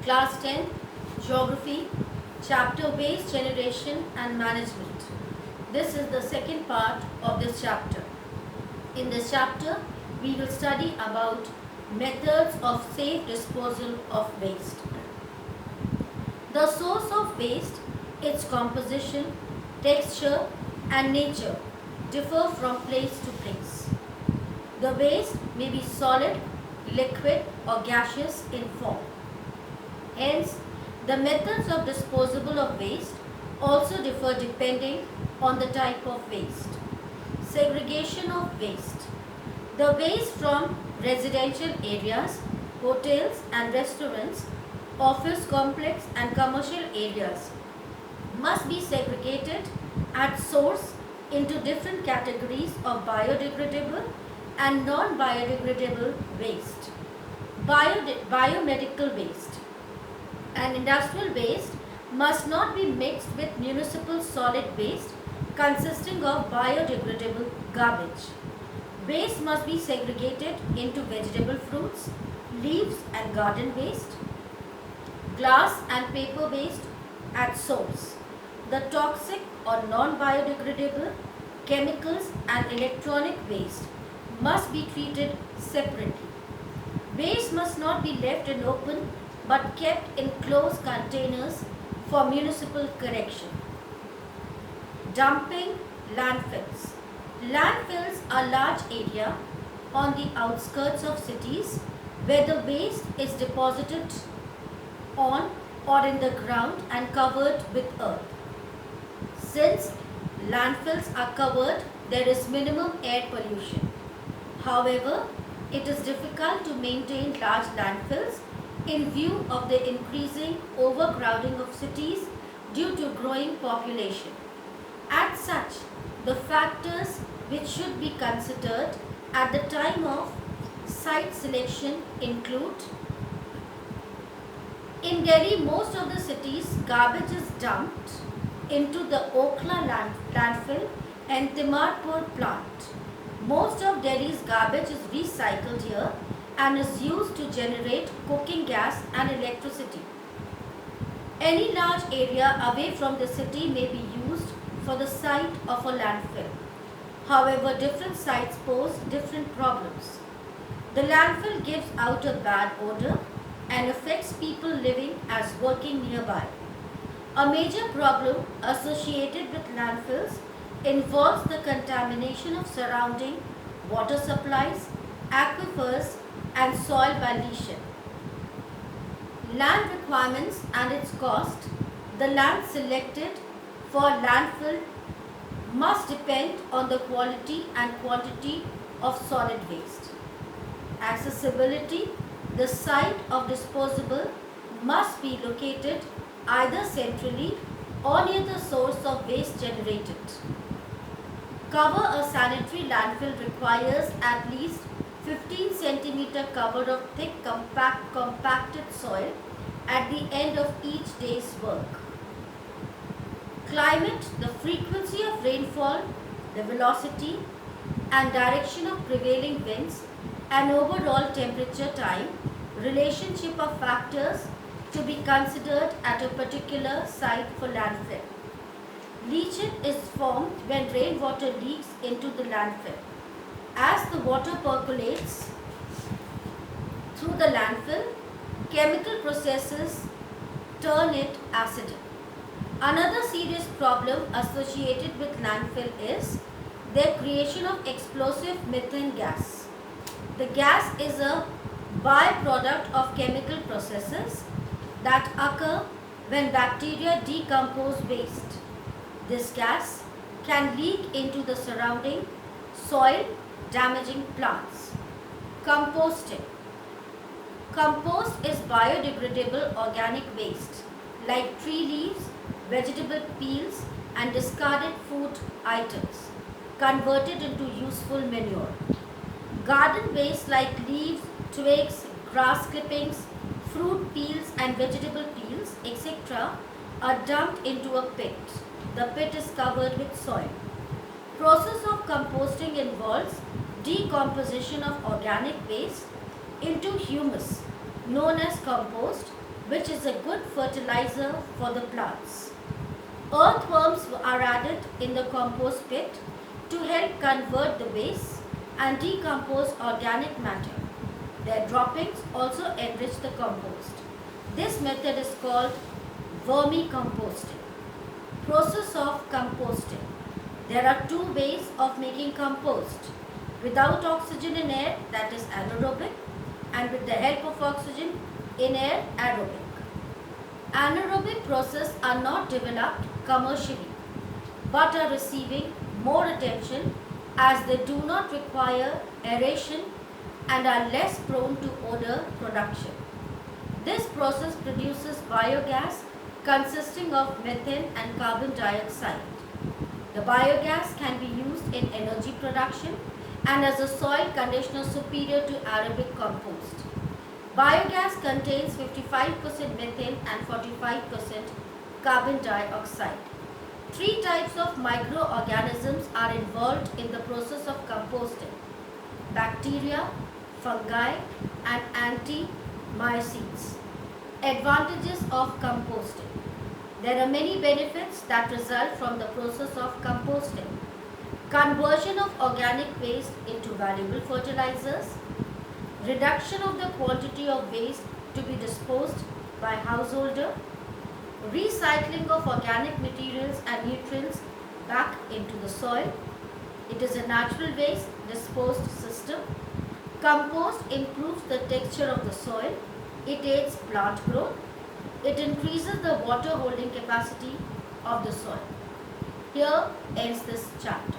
Class 10, Geography, Chapter Waste Generation and Management. This is the second part of this chapter. In this chapter, we will study about methods of safe disposal of waste. The source of waste, its composition, texture and nature differ from place to place. The waste may be solid, liquid or gaseous in form. Hence, the methods of disposal of waste also differ depending on the type of waste. Segregation of waste. The waste from residential areas, hotels and restaurants, office complex and commercial areas must be segregated at source into different categories of biodegradable and non-biodegradable waste. Biomedical waste and industrial waste must not be mixed with municipal solid waste consisting of biodegradable garbage. Waste must be segregated into vegetable fruits, leaves and garden waste, glass and paper waste at source. The toxic or non-biodegradable chemicals and electronic waste must be treated separately. Waste must not be left in open but kept in closed containers for municipal correction. Dumping landfills. Landfills are large area on the outskirts of cities where the waste is deposited on or in the ground and covered with earth. Since landfills are covered, there is minimum air pollution. However, it is difficult to maintain large landfills in view of the increasing overcrowding of cities due to growing population. As such, the factors which should be considered at the time of site selection include: in Delhi, most of the cities, garbage is dumped into the Okhla landfill and Timarpur plant. Most of Delhi's garbage is recycled here and is used to generate cooking gas and electricity. Any large area away from the city may be used for the site of a landfill. However, different sites pose different problems. The landfill gives out a bad odor and affects people living as working nearby. A major problem associated with landfills involves the contamination of surrounding water supplies, aquifers and soil by leaching. Land requirements and its cost. The land selected for landfill must depend on the quality and quantity of solid waste. Accessibility. The site of disposal must be located either centrally or near the source of waste generated. Cover. A sanitary landfill requires at least 15 cm cover of thick compacted soil at the end of each day's work. Climate. The frequency of rainfall, the velocity and direction of prevailing winds and overall temperature time relationship of factors to be considered at a particular site for landfill. Leachate is formed when rainwater leaks into the landfill. As the water percolates through the landfill, chemical processes turn it acidic. Another serious problem associated with landfill is their creation of explosive methane gas. The gas is a byproduct of chemical processes that occur when bacteria decompose waste. This gas can leak into the surrounding soil, damaging plants. Composting. Compost is biodegradable organic waste like tree leaves, vegetable peels and discarded food items converted into useful manure. Garden waste like leaves, twigs, grass clippings, fruit peels and vegetable peels, etc. are dumped into a pit. The pit is covered with soil. Process of composting involves decomposition of organic waste into humus known as compost, which is a good fertilizer for the plants. Earthworms are added in the compost pit to help convert the waste and decompose organic matter. Their droppings also enrich the compost. This method is called vermicomposting. Process of composting. There are two ways of making compost. Without oxygen in air, that is anaerobic, and with the help of oxygen in air, aerobic. Anaerobic processes are not developed commercially but are receiving more attention as they do not require aeration and are less prone to odor production. This process produces biogas consisting of methane and carbon dioxide. The biogas can be used in energy production and as a soil conditioner superior to aerobic compost. Biogas contains 55% methane and 45% carbon dioxide. Three types of microorganisms are involved in the process of composting: bacteria, fungi, and anti-mycetes. Advantages of composting. There are many benefits that result from the process of composting. Conversion of organic waste into valuable fertilizers, reduction of the quantity of waste to be disposed by householder, recycling of organic materials and nutrients back into the soil. It is a natural waste disposed system. Compost improves the texture of the soil. It aids plant growth. It increases the water holding capacity of the soil. Here ends this chapter.